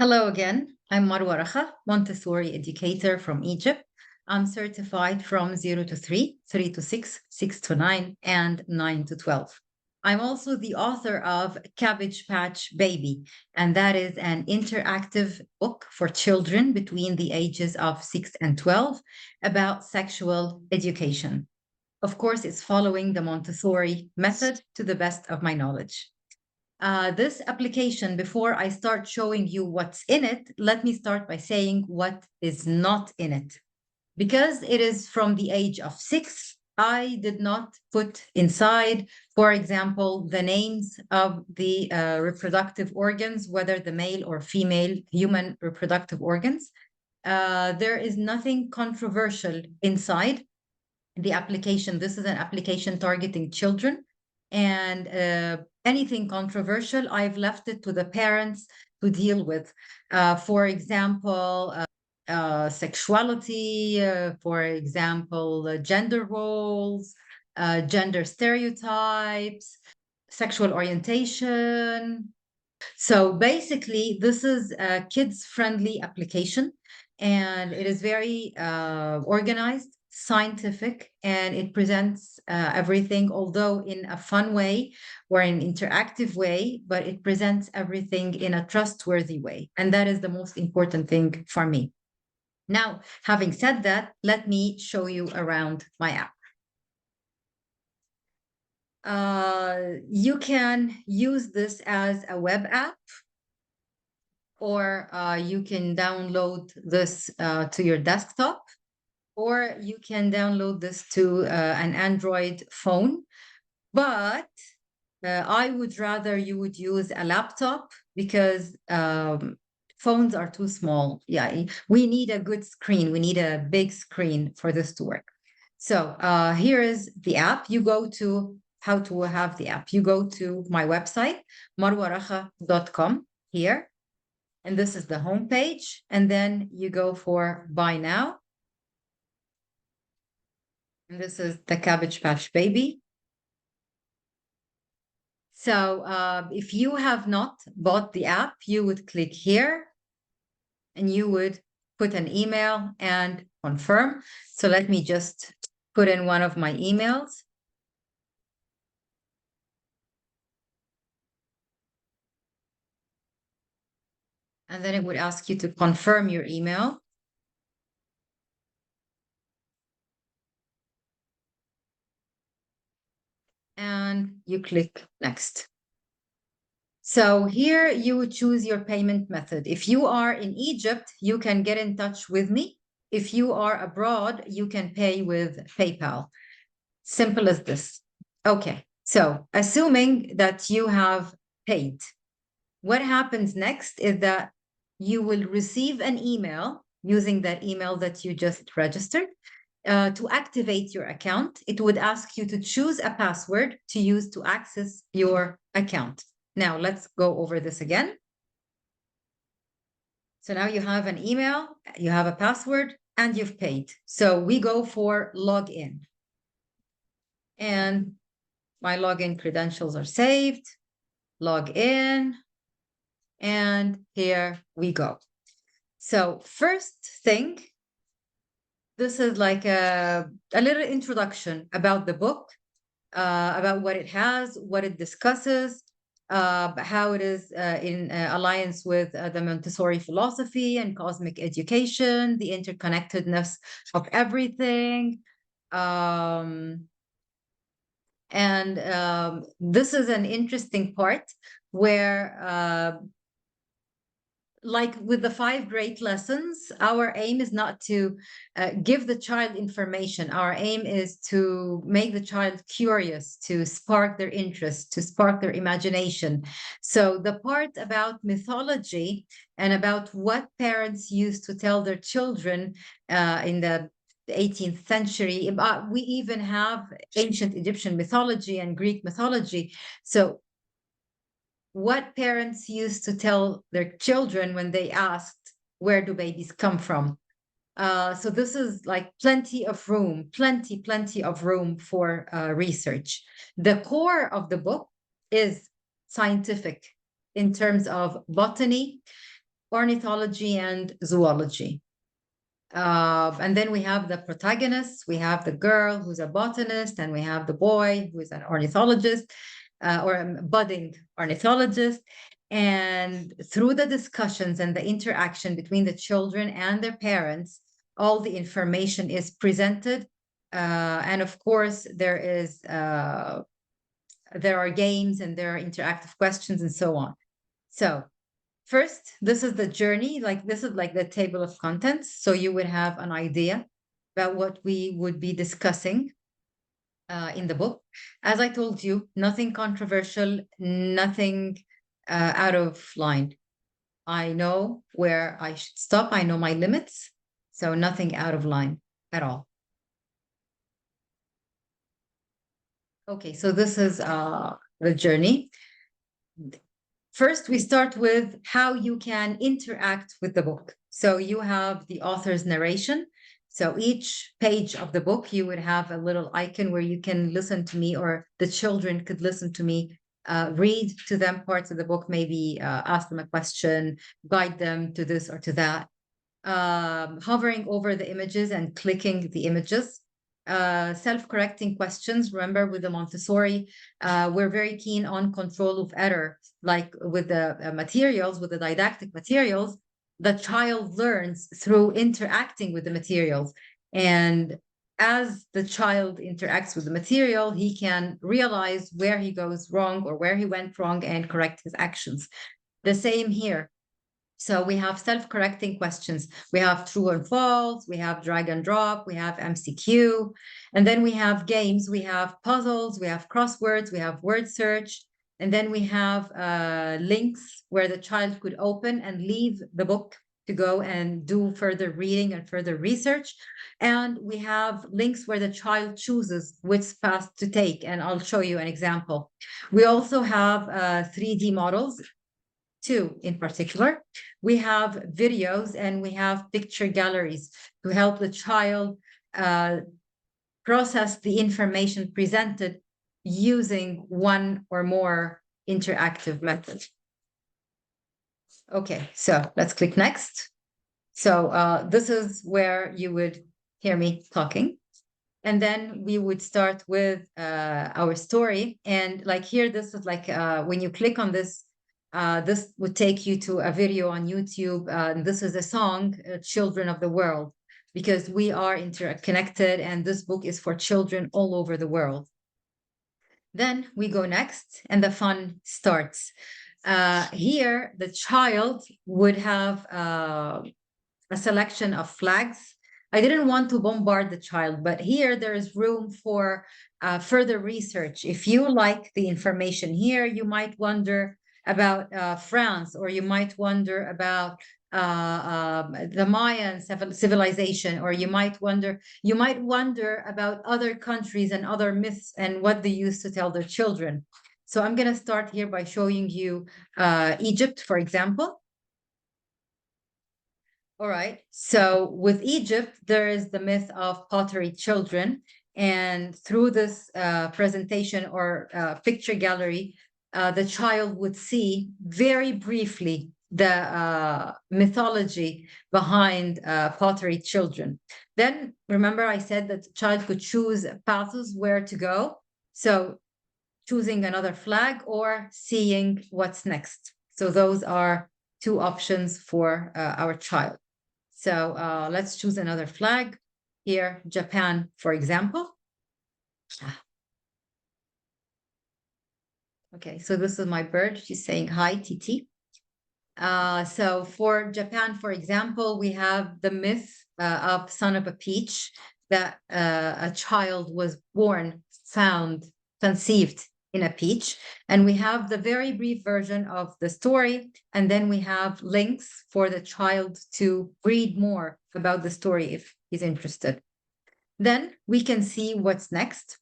Hello again. I'm Marwa Raha, Montessori educator from Egypt. I'm certified from 0 to 3, 3 to 6, 6 to 9, and 9 to 12. I'm also the author of Cabbage Patch Baby, and that is an interactive book for children between the ages of 6 and 12 about sexual education. Of course, it's following the Montessori method to the best of my knowledge. This application, before I start showing you what's in it, let me start by saying what is not in it. Because it is from the age of 6, I did not put inside, for example, the names of the reproductive organs, whether the male or female human reproductive organs. There is nothing controversial inside the application. This is an application targeting children, and anything controversial, I've left it to the parents to deal with. For example, sexuality, for example, gender roles, gender stereotypes, sexual orientation. So basically, this is a kids-friendly application, and it is very organized, scientific, and it presents everything, although in a fun way or an interactive way, but it presents everything in a trustworthy way. And that is the most important thing for me. Now, having said that, let me show you around my app. You can use this as a web app, or you can download this to your desktop, or you can download this to an Android phone. But I would rather you would use a laptop because phones are too small. Yeah, we need a good screen. We need a big screen for this to work. So here is the app. You go to how to have the app. You go to my website, marwaraha.com here. And this is the home page. And then you go for buy now. And this is the Cabbage Patch Baby. So if you have not bought the app, you would click here and you would put an email and confirm. So let me just put in one of my emails. And then it would ask you to confirm your email. And you click next. So here you would choose your payment method. If you are in Egypt, you can get in touch with me. If you are abroad, you can pay with PayPal. Simple as this. Okay, so assuming that you have paid, what happens next is that you will receive an email using that email that you just registered. To activate your account, it would ask you to choose a password to use to access your account. Now, let's go over this again. So now you have an email, you have a password, and you've paid. So we go for login. And my login credentials are saved. Log in. And here we go. So first thing, this is like a little introduction about the book, about what it has, what it discusses, how it is in alliance with the Montessori philosophy and cosmic education, the interconnectedness of everything. This is an interesting part where like with the 5 great lessons, our aim is not to give the child information. Our aim is to make the child curious, to spark their interest, to spark their imagination. So the part about mythology and about what parents used to tell their children in the 18th century, we even have ancient Egyptian mythology and Greek mythology. So what parents used to tell their children when they asked, where do babies come from? So this is like plenty of room for research. The core of the book is scientific in terms of botany, ornithology and zoology. And then we have the protagonists. We have the girl who's a botanist, and we have the boy who's an ornithologist or a budding ornithologist. And through the discussions and the interaction between the children and their parents, all the information is presented. And of course, there are games and there are interactive questions and so on. So first, this is the journey, like this is like the table of contents. So you would have an idea about what we would be discussing in the book. As I told you, nothing controversial, nothing out of line. I know where I should stop. I know my limits. So nothing out of line at all. Okay, so this is the journey. First, we start with how you can interact with the book. So you have the author's narration. So each page of the book, you would have a little icon where you can listen to me, or the children could listen to me, read to them parts of the book, maybe ask them a question, guide them to this or to that. Hovering over the images and clicking the images. Self-correcting questions. Remember, with the Montessori, we're very keen on control of error. Like with the materials, with the didactic materials, the child learns through interacting with the materials. And as the child interacts with the material, he can realize where he goes wrong or where he went wrong and correct his actions. The same here. So we have self-correcting questions. We have true and false, we have drag and drop, we have MCQ, and then we have games, we have puzzles, we have crosswords, we have word search, and then we have links where the child could open and leave the book to go and do further reading and further research. And we have links where the child chooses which path to take, and I'll show you an example. We also have 3D models, two in particular. We have videos and we have picture galleries to help the child process the information presented using one or more interactive methods. Okay, so let's click next. So this is where you would hear me talking. And then we would start with our story. And like here, this is like when you click on this, this would take you to a video on YouTube. This is a song, Children of the World, because we are interconnected and this book is for children all over the world. Then we go next and the fun starts. Here, the child would have a selection of flags. I didn't want to bombard the child, but here there is room for further research. If you like the information here, you might wonder about France, or you might wonder about the Mayan civilization, or you might wonder about other countries and other myths and what they used to tell their children. So I'm going to start here by showing you Egypt, for example. All right. So with Egypt, there is the myth of pottery children. And through this presentation or picture gallery, the child would see very briefly the mythology behind pottery children. Then remember I said that the child could choose paths where to go. So choosing another flag or seeing what's next. So those are two options for our child. So let's choose another flag. Here, Japan, for example. Okay, so this is my bird. She's saying hi, Titi. So for Japan, for example, we have the myth of Son of a Peach, that a child was born, found, conceived in a peach. And we have the very brief version of the story. And then we have links for the child to read more about the story if he's interested. Then we can see what's next.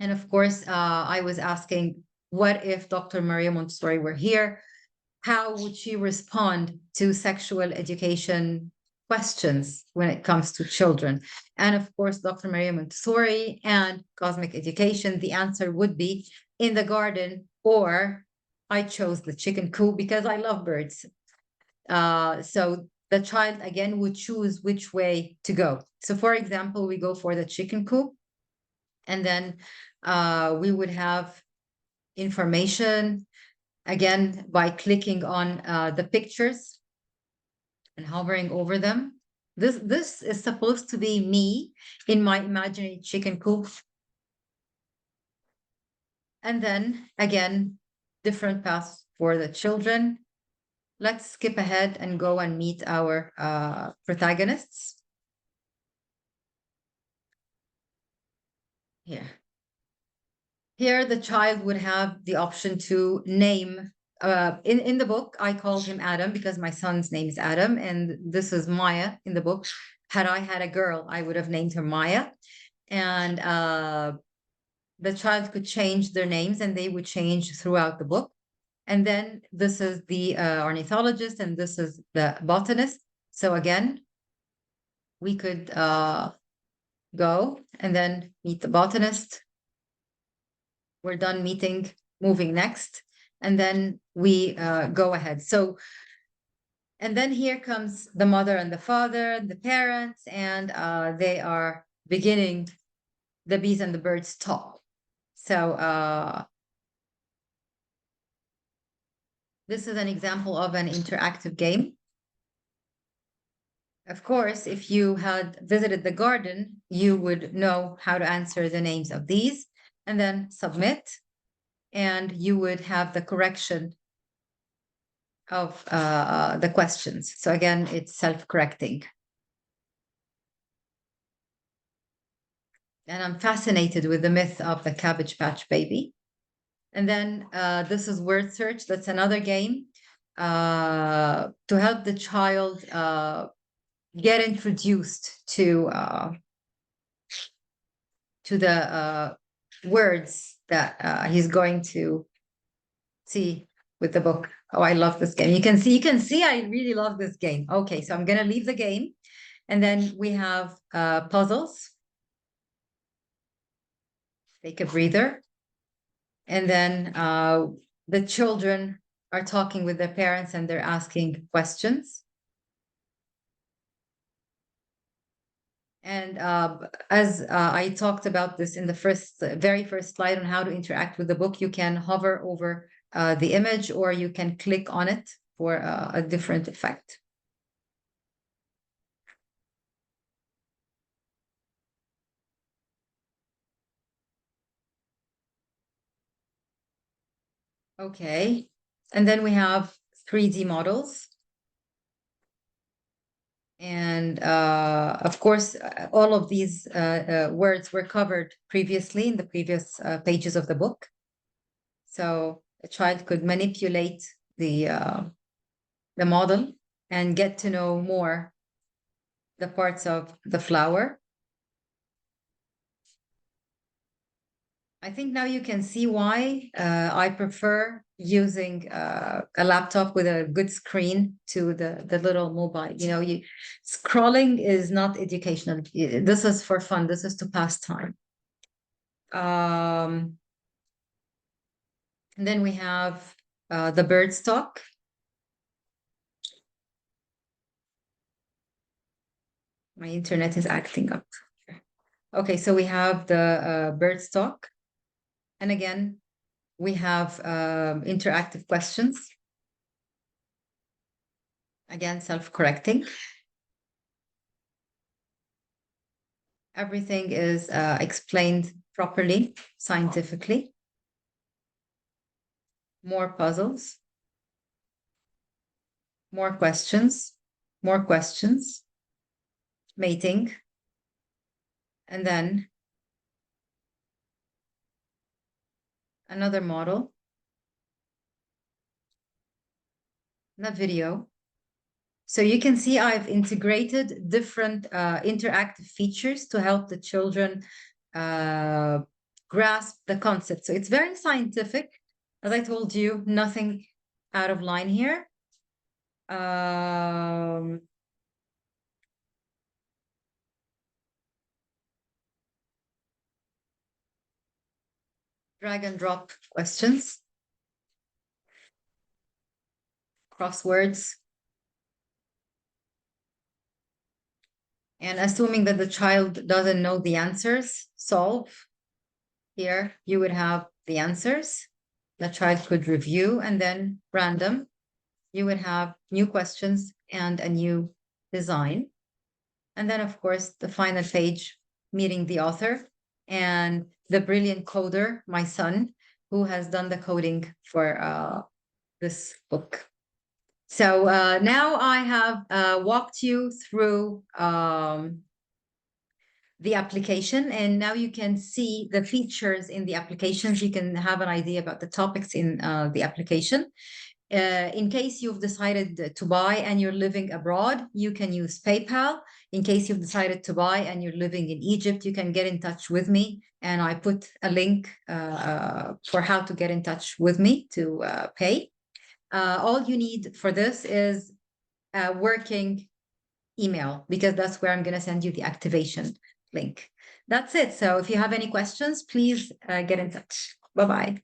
And of course, I was asking, what if Dr. Maria Montessori were here? How would she respond to sexual education questions when it comes to children? And of course, Dr. Maria Montessori and cosmic education, the answer would be in the garden, or I chose the chicken coop because I love birds. So the child again would choose which way to go. So for example, we go for the chicken coop, and then we would have information again by clicking on the pictures and hovering over them. This is supposed to be me in my imaginary chicken coop. And then again, different paths for the children. Let's skip ahead and go and meet our protagonists. Here. Here, the child would have the option to name. In the book, I called him Adam because my son's name is Adam, and this is Maya in the book. Had I had a girl, I would have named her Maya. And the child could change their names, and they would change throughout the book. And then this is the ornithologist, and this is the botanist. So again, we could go and then meet the botanist. We're done meeting, moving next, and then we go ahead. So, and then here comes the mother and the father, the parents, and they are beginning the bees and the birds talk. So this is an example of an interactive game. Of course, if you had visited the garden, you would know how to answer the names of these and then submit, and you would have the correction of the questions. So again, it's self-correcting. And I'm fascinated with the myth of the Cabbage Patch Baby. And then this is word search. That's another game to help the child get introduced to the words that he's going to see with the book. Oh, I love this game. You can see I really love this game. Okay, so I'm going to leave the game. And then we have puzzles. Take a breather. And then the children are talking with their parents and they're asking questions. And as I talked about this in the very first slide on how to interact with the book, you can hover over the image or you can click on it for a different effect. Okay. And then we have 3D models. And of course, all of these words were covered previously in the previous pages of the book. So a child could manipulate the model and get to know more the parts of the flower. I think now you can see why I prefer using a laptop with a good screen to the little mobile. You know, scrolling is not educational. This is for fun. This is to pass time. And then we have the bird stock. My internet is acting up. Okay, so we have the bird stock. And again, we have interactive questions. Again, self-correcting. Everything is explained properly, scientifically. More puzzles. More questions. More questions. Mating. And then another model. And a video. So you can see I've integrated different interactive features to help the children grasp the concept. So it's very scientific. As I told you, nothing out of line here. Drag and drop questions. Crosswords. And assuming that the child doesn't know the answers, solve. Here you would have the answers. The child could review, and then random. You would have new questions and a new design. And then, of course, the final page, meeting the author and the brilliant coder, my son, who has done the coding for this book. So now I have walked you through the application, and now you can see the features in the applications. You can have an idea about the topics in the application. In case you've decided to buy and you're living abroad, you can use PayPal. In case you've decided to buy and you're living in Egypt, you can get in touch with me. And I put a link for how to get in touch with me to pay. All you need for this is a working email, because that's where I'm going to send you the activation link. That's it. So if you have any questions, please get in touch. Bye-bye.